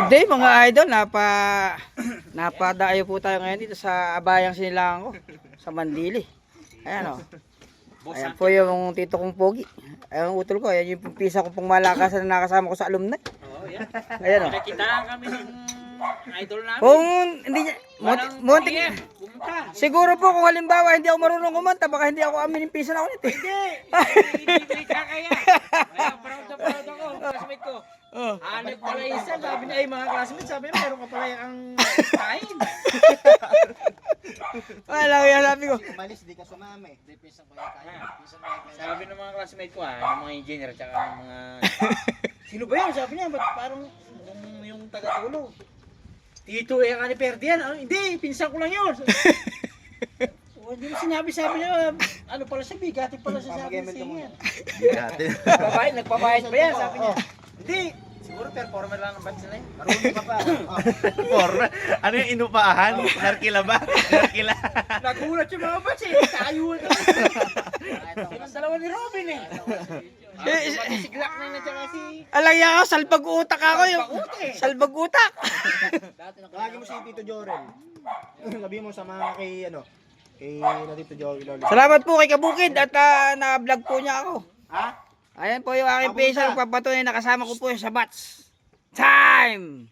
Good day mga idol, napadayo po tayo ngayon dito sa Abayang Sinilangan ko, sa Mandili. Ayan o. Ayan po yung tito kong pogi. Ayan ang utol ko, ayan yung pisa ko pong malakasan na nakasama ko sa alumni. Oo, yan. Ayan o. Nakitaan kami ng idol namin. Kung hindi niya, muntik, Pumunta. siguro po kung halimbawa hindi ako marunong kumanta, baka hindi ako amin yung pisa na ulit eh. Hindi ka kaya. Kaya proud na proud ako. Classmate ko. Oh. Hanip pala isa. Sabi niya, ay mga classmates, sabi niya, meron ka pala yung kain. Wala ko yan, sabi ko. Umalis, di ka sumami. Di pisang kaya kaya. Sabi ng mga classmate ko, yung mga engineer, tsaka ng mga... Sino ba yun? Sabi niya, ba't parang yung taga-tulo? Tito, ka ni Perdian. Hindi, pinsan ko lang yun. Hindi mo sinabi, sabi niya, ano pala siya, bigati pala siya sabi niya. Nagpabayad ba yan? Sabi niya. Hindi. Siguro performer lang ng band sila eh. Marunong ka pa. Forma. Ano yung inupahan? Narkila ba? Narkila. Nagulat yung mga bands eh. Tayo na. Yung dalawa ni Robin eh. Si Glock na yun at saka si... Alagyan ako, salbag utak ako yung. Salbag utak. Lagi mo si Tito Jorel. Sabi mo sa mga kay na Tito Jorel. Salamat po kay Kabukid at na-vlog po niya ako. Ha? Ayan po yung aking pesa, papatunay na kasama ko po sa Bats. Time!